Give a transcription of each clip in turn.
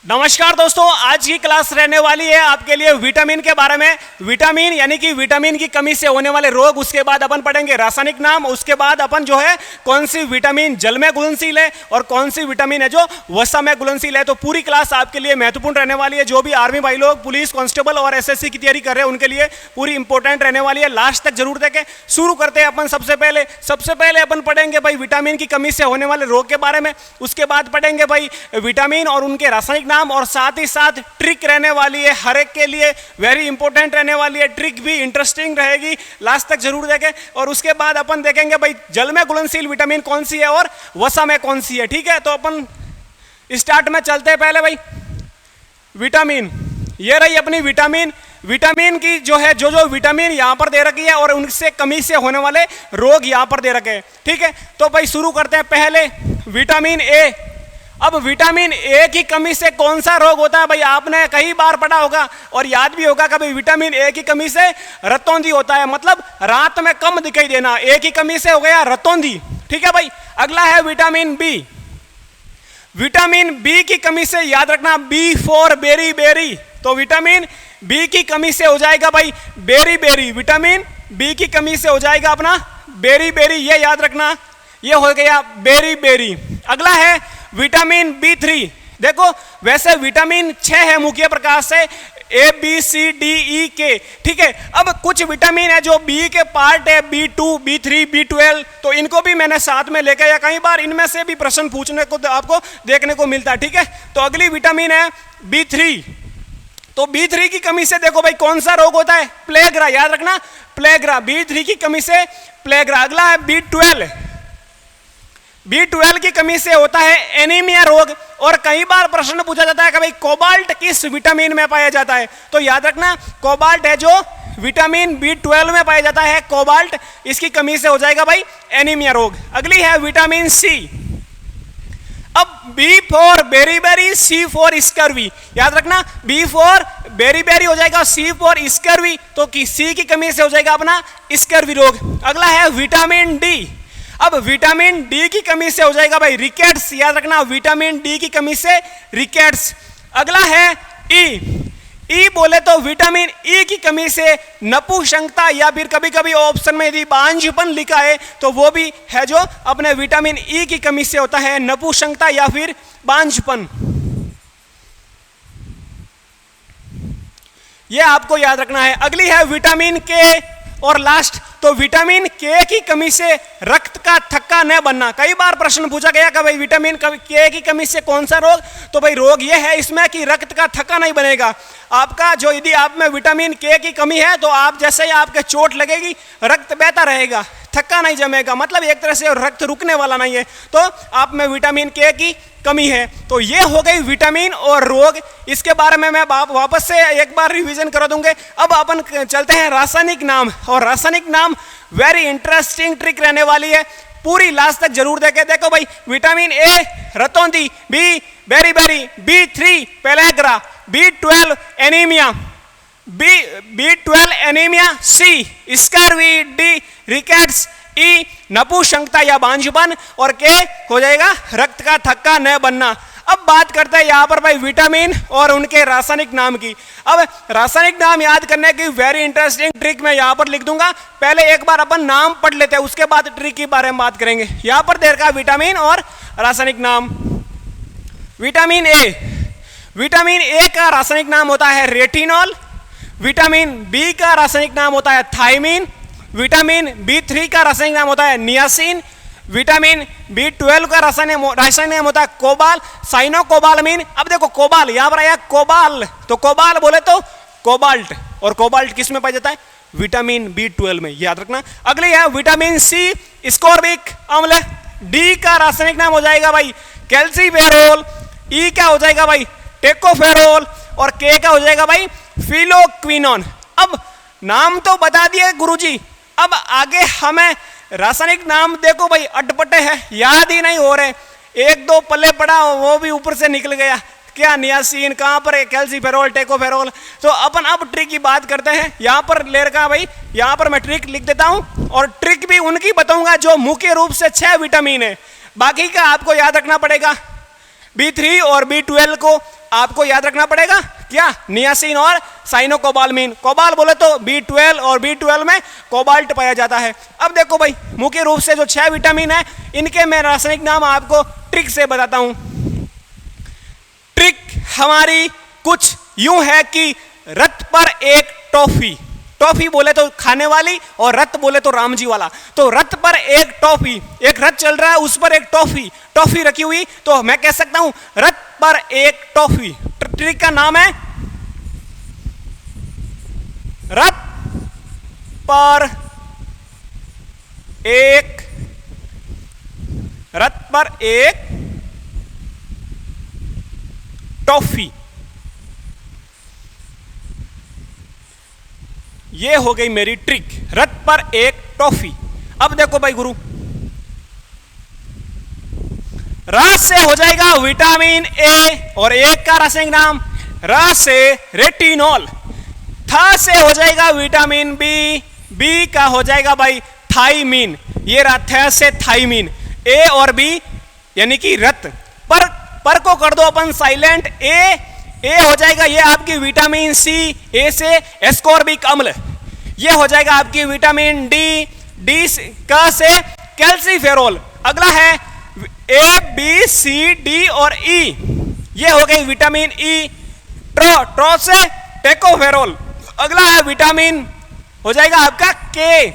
नमस्कार दोस्तों, आज की क्लास रहने वाली है आपके लिए विटामिन के बारे में। विटामिन यानी कि विटामिन की कमी से होने वाले रोग, उसके बाद अपन पढ़ेंगे रासायनिक नाम, उसके बाद अपन जो है कौन सी विटामिन जल में घुलनशील है और कौन सी विटामिन है जो वसा में घुलनशील है। तो पूरी क्लास आपके लिए महत्वपूर्ण रहने वाली है। जो भी आर्मी भाई लोग पुलिस कांस्टेबल और एसएससी की तैयारी कर रहे हैं उनके लिए पूरी इंपॉर्टेंट रहने वाली है। लास्ट तक जरूर देखें। शुरू करते हैं अपन। सबसे पहले अपन पढ़ेंगे भाई विटामिन की कमी से होने वाले रोग के बारे में। उसके बाद पढ़ेंगे भाई विटामिन और उनके रासायनिक नाम, और साथ ही साथ ट्रिक रहने वाली है हर एक के लिए, वेरी इंपॉर्टेंट रहने वाली है। ट्रिक भी इंटरेस्टिंग रहेगी, लास्ट तक जरूर देखें। और उसके बाद अपन देखेंगे भाई जल में घुलनशील विटामिन कौन सी है और वसा में कौन सी है। ठीक है, तो अपन स्टार्ट में चलते हैं। पहले भाई विटामिन, ये रही अपनी विटामिन। विटामिन की जो है जो विटामिन यहां पर दे रखी है और उनसे कमी से होने वाले रोग यहां पर दे रखे हैं। ठीक है, तो भाई शुरू करते हैं। पहले विटामिन ए। अब विटामिन ए की कमी से कौन सा रोग होता है भाई, आपने कई बार पढ़ा होगा और याद भी होगा कि भाई विटामिन ए की कमी से रतौंधी होता है, मतलब रात में कम दिखाई देना। ए की कमी से हो गया रतौंधी। ठीक है भाई, अगला है विटामिन बी। विटामिन बी की कमी से याद रखना बी फॉर बेरी बेरी, तो विटामिन बी की कमी से हो जाएगा भाई बेरी बेरी। विटामिन बी की कमी से हो जाएगा अपना बेरी बेरी, ये याद रखना, ये हो गया बेरी बेरी। अगला है विटामिन B3। देखो वैसे विटामिन 6 है मुख्य प्रकार से, A B C D E K। ठीक है, अब कुछ विटामिन है जो बी के पार्ट है, B2 B3 B12, तो इनको भी मैंने साथ में लेकर या कई बार इनमें से भी प्रश्न पूछने को आपको देखने को मिलता है। ठीक है, तो अगली विटामिन है B3। तो B3 की कमी से देखो भाई कौन सा रोग होता है, प्लेग्रा, याद रखना प्लेग्रा। B3 की कमी से प्लेग्रा। अगला है B12। B12 की कमी से होता है एनीमिया रोग। और कई बार प्रश्न पूछा जाता है कि भाई कोबाल्ट किस विटामिन में पाया जाता है, तो याद रखना कोबाल्ट है जो विटामिन B12 में पाया जाता है, कोबाल्ट, इसकी कमी से हो जाएगा भाई एनीमिया रोग। अगली है विटामिन सी। अब B for berry berry, C for scurvy, याद रखना B फॉर बेरी बेरी हो जाएगा, C फॉर स्कर्वी, तो C की कमी से हो जाएगा अपना स्कर्वी रोग। अगला है विटामिन डी। अब विटामिन डी की कमी से हो जाएगा भाई रिकेट्स, याद रखना विटामिन डी की कमी से रिकेट्स। अगला है ई बोले तो विटामिन ई की कमी से नपुंसकता, या फिर कभी कभी ऑप्शन में यदि बांझपन लिखा है तो वो भी है जो अपने विटामिन ई की कमी से होता है, नपुंसकता या फिर बांझपन। ये आपको याद रखना है। अगली है विटामिन के और लास्ट, तो विटामिन के की कमी से रक्त का थक्का न बनना। कई बार प्रश्न पूछा गया कि भाई विटामिन के की कमी से कौन सा रोग, तो भाई रोग ये है इसमें कि रक्त का थक्का नहीं बनेगा आपका। जो यदि आप में विटामिन के की कमी है तो आप जैसे ही आपके चोट लगेगी रक्त बहता रहेगा, थक्का नहीं जमेगा, मतलब एक तरह से रक्त रुकने वाला नहीं है, तो आप में विटामिन के की कमी है। तो ये हो गई विटामिन और रोग। इसके बारे में मैं वापस से एक बार रिवीजन करा दूंगे। अब अपन चलते हैं रासायनिक नाम, और रासायनिक नाम वेरी इंटरेस्टिंग ट्रिक रहने वाली है, पूरी लास्ट तक जरूर देखे। देखो भाई विटामिन ए रतौंधी, B beriberi, B3 pellagra, B12 anaemia, B12 anaemia, C scurvy, D rickets, E नपुंसकता या बांझपन, और के हो जाएगा रक्त का थक्का न बनना। अब बात करते हैं यहाँ पर भाई विटामिन और उनके रासायनिक नाम की। अब रासायनिक नाम याद करने की वेरी इंटरेस्टिंग ट्रिक मैं यहाँ पर लिख दूंगा। पहले एक बार अपन नाम पढ़ लेते हैं, उसके बाद ट्रिक के बारे में बात करेंगे। यहाँ पर दे रखा विटामिन और रासायनिक नाम। विटामिन ए, विटामिन ए का रासायनिक नाम होता है रेटिनॉल। विटामिन बी का रासायनिक नाम होता है थायमिन। विटामिन B3 का रासायनिक नाम होता है नियासिन। विटामिन B12 का रासायनिक नाम होता है कोबाल, साइनोकोबालमीन। अब देखो कोबाल, यहां पर आया कोबाल, तो कोबाल बोले तो कोबाल्ट, और कोबाल्ट किस में पाया जाता है, विटामिन B12 में, याद रखना। अगली है विटामिन सी स्कोर्बिक अम्ल। डी का रासायनिक नाम हो जाएगा भाई कैल्सीफेरोल। ई का हो जाएगा भाई टेकोफेरोल, और के का हो जाएगा भाई फिलोक्विनोन। अब नाम तो बता दिए गुरुजी, अब आगे हमें रासायनिक नाम देखो भाई अटपटे है, याद ही नहीं हो रहे, एक दो पल्ले पड़ा वो भी ऊपर से निकल गया, क्या नियासिन, कहां पर है कैल्सीफेरोल, टेकोफेरोल। तो अपन अब ट्रिक की बात करते हैं। यहां पर ले रखा भाई, यहां पर मैं ट्रिक लिख देता हूं, और ट्रिक भी उनकी बताऊंगा जो मुख्य रूप से 6 विटामिन है, बाकी का आपको याद रखना पड़ेगा। B3 और B12 को आपको याद रखना पड़ेगा क्या, नियासिन और साइनोकोबालमीन। कोबाल बोले तो B12 और B12 में कोबाल्ट पाया जाता है। अब देखो भाई मुख्य रूप से जो 6 विटामिन है इनके मैं रासायनिक नाम आपको ट्रिक से बताता हूं। ट्रिक हमारी कुछ यूं है कि रथ पर एक टॉफी, टॉफी बोले तो खाने वाली और रथ बोले तो राम जी वाला, तो रथ पर एक टॉफी, एक रथ चल रहा है उस पर एक टॉफी, टॉफी रखी हुई, तो मैं कह सकता हूं रथ पर एक टॉफी। ट्रिक का नाम है रथ पर एक, रथ पर एक टॉफी। ये हो गई मेरी ट्रिक, रथ पर एक टॉफी। अब देखो भाई गुरु, रस से हो जाएगा विटामिन ए और एक का रासायनिक नाम रस से रेटिनॉल, थ से हो जाएगा विटामिन बी, बी का हो जाएगा भाई थाइमीन, ये रहा थ से थाइमीन, ए और बी यानी कि रत, पर को कर दो अपन साइलेंट, ए हो जाएगा ये आपकी विटामिन सी, ए से एस्कॉर्बिक अम्ल, ये हो जाएगा आपकी विटामिन डी, डी का से कैल्सीफेरोल। अगला है ए बी सी डी और ई, ये हो गई विटामिन ई, ट्रो से टेकोफेरोल। अगला है विटामिन हो जाएगा आपका के,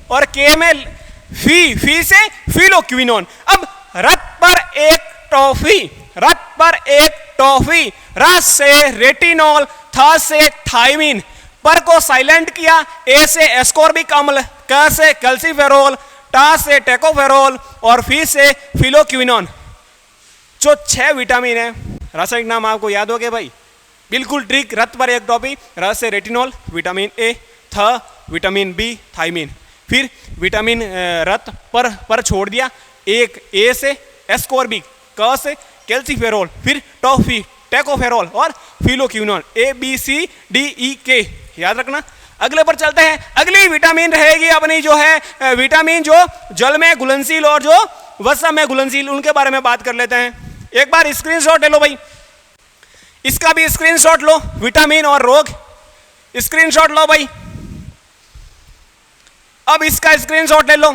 और के में फी से फिलोक्विनोन। अब रथ पर एक टॉफी, रथ पर एक टॉफी, रस से रेटिनॉल, थ से थाइमीन, पर को साइलेंट किया, ए से एस्कॉर्बिक अम्ल, क से कैल्सीफेरोल, टा से टेकोफेरोल और फी से फिलोक्विनोन। जो 6 विटामिन है रासायनिक नाम आपको याद हो गए भाई, बिल्कुल ट्रिक, रथ पर एक टॉफी, रस से रेटिनॉल, विटामिन ए, थ विटामिन बी थाइमीन, फिर विटामिन रथ पर छोड़ दिया, एक ए से एस्कॉर्बिक, क से कैल्सीफेरोल, फिर टॉफी, टेकोफेरोल और phylloquinone, A B C D E K, याद रखना। अगले पर चलते हैं, अगली विटामिन रहेगी अपनी जो है विटामिन जो जल में घुलनशील और जो वसा में घुलनशील, उनके बारे में बात कर लेते हैं। एक बार स्क्रीनशॉट ले लो भाई, इसका भी स्क्रीनशॉट लो, विटामिन और रोग स्क्रीनशॉट लो भाई। अब इसका स्क्रीनशॉट ले लो,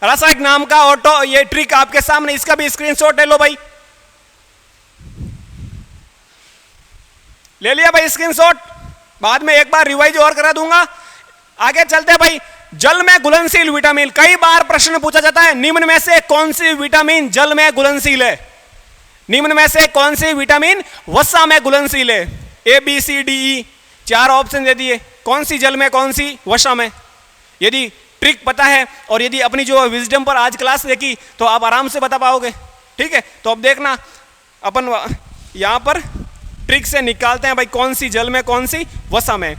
रासायनिक नाम का ऑटो, ये ट्रिक आपके सामने, इसका भी स्क्रीनशॉट ले लो भाई। ले लिया भाई स्क्रीनशॉट, बाद में एक बार रिवाइज और करा दूंगा। आगे चलते हैं भाई, जल में घुलनशील विटामिन, कई बार प्रश्न पूछा जाता है निम्न में से कौन सी विटामिन जल में घुलनशील है, निम्न में से कौन सी विटामिन वसा में घुलनशील है, A B C D E 4 option दे दिए, कौन सी जल में कौन सी वसा में। यदि ट्रिक पता है और यदि अपनी जो विजडम पर आज क्लास देखी तो आप आराम से बता पाओगे, ठीक है। तो अब देखना अपन यहां पर ट्रिक से निकालते हैं भाई कौन सी जल में कौन सी वसा में।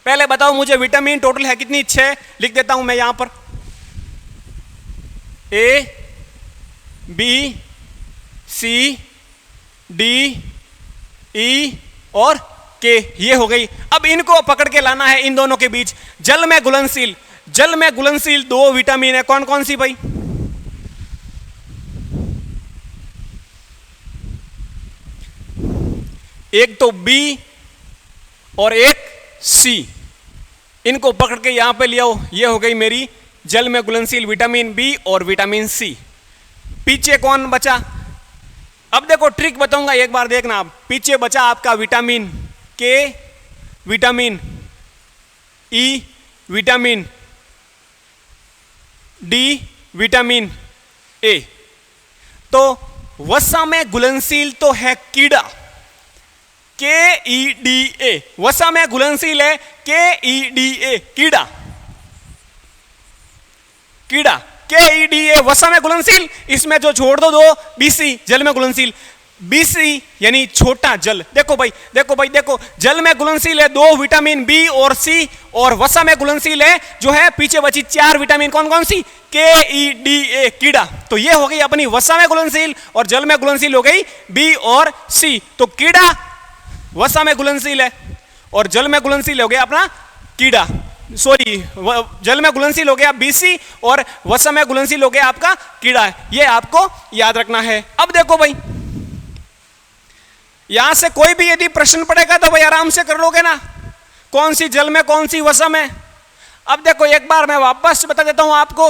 पहले बताओ मुझे विटामिन टोटल है कितनी, 6 लिख देता हूं मैं यहां पर, ए बी सी डी ई और के, ये हो गई। अब इनको पकड़ के लाना है इन दोनों के बीच, जल में घुलनशील, जल में घुलनशील 2 विटामिन है, कौन कौन सी भाई, एक तो बी और एक सी, इनको पकड़ के यहां पे ले आओ, ये हो गई मेरी जल में घुलनशील विटामिन बी और विटामिन सी। पीछे कौन बचा, अब देखो ट्रिक बताऊंगा एक बार देखना आप, पीछे बचा आपका विटामिन के, vitamin E, vitamin D, vitamin A. तो वसा में घुलनशील तो है कीड़ा, के ई डी ए, वसा में घुलनशील है के ई डी ए, कीड़ा, कीड़ा के ई डी ए वसा में घुलनशील। इसमें जो छोड़ दो 2 बीसी जल में घुलनशील, बीसी यानी छोटा जल। देखो भाई देखो भाई देखो, जल में घुलनशील है 2 विटामिन बी और सी, और वसा में घुलनशील है जो है पीछे बची 4 विटामिन, कौन कौन सी, के ई डी ए, कीड़ा। तो ये हो गई अपनी वसा में घुलनशील, और जल में घुलनशील हो गई बी और सी। तो कीड़ा वसा में घुलनशील है और जल में घुलनशील हो गया अपना कीड़ा, सॉरी जल में घुलनशील हो गया बीसी और वसा में घुलनशील हो गया आपका कीड़ा। ये आपको याद रखना है। अब देखो भाई यहां से कोई भी यदि प्रश्न पड़ेगा तो भाई आराम से कर लोगे ना, कौन सी जल में कौन सी वसा में। अब देखो एक बार मैं वापस बता देता हूं आपको,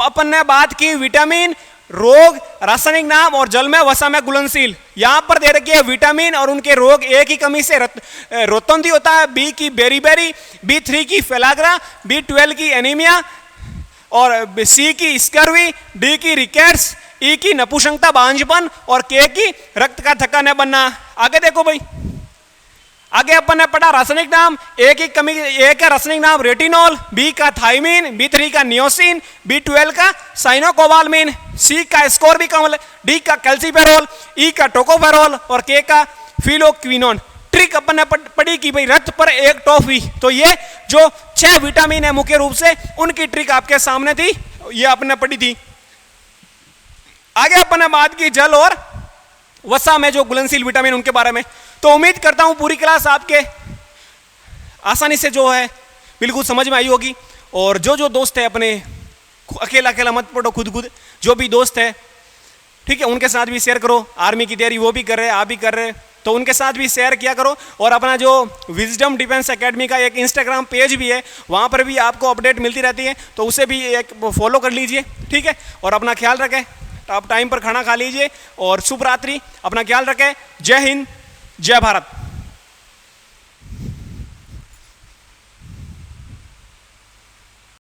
अपन ने बात की विटामिन, रोग, रासायनिक नाम और जल में वसा में घुलनशील। यहां पर दे रखी है विटामिन और उनके रोग। ए की कमी से रोतंदी होता है, बी की बेरीबेरी, B3 की फेलाग्रा, B12 की एनीमिया और सी की स्कर्वी, डी की रिकेट्स, ई की नपुंसकता बांझपन और के की रक्त का थक्का न बनना। आगे देखो भाई, आगे अपन ने पढ़ा रासायनिक नाम। ए की कमी, ए का रासायनिक नाम रेटिनॉल, बी का थाइमिन, B3 का नियोसिन, B12 का साइनोकोबाल्मिन, सी का स्कोर्बिकॉल, डी का कैल्सीफेरॉल, ई का टोकोफेरॉल और के का फिलोक्विनोन। ट्रिक अपन ने पढ़ी कि भाई रक्त पर एक टॉफी। तो ये जो 6 विटामिन है मुख्य रूप से, उनकी ट्रिक आपके सामने थी, ये आपने पढ़ी थी। आगे अपन ने बात की जल और वसा में जो घुलनशील विटामिन उनके बारे में। तो उम्मीद करता हूं पूरी क्लास आपके आसानी से जो है बिल्कुल समझ में आई होगी। और जो जो दोस्त है अपने, अकेला अकेला मत पढ़ो, खुद खुद जो भी दोस्त है, ठीक है, उनके साथ भी शेयर करो। आर्मी की तैयारी वो भी कर रहे हैं, आप भी कर रहे हैं, तो उनके साथ भी शेयर किया करो। और अपना जो विजडम डिफेंस एकेडमी का एक इंस्टाग्राम पेज भी है, वहाँ पर भी आपको अपडेट मिलती रहती है, तो उसे भी एक फॉलो कर लीजिए, ठीक है। और अपना ख्याल रखें, आप टाइम पर खाना खा लीजिए और शुभ रात्रि, अपना ख्याल रखें। जय हिंद, जय भारत।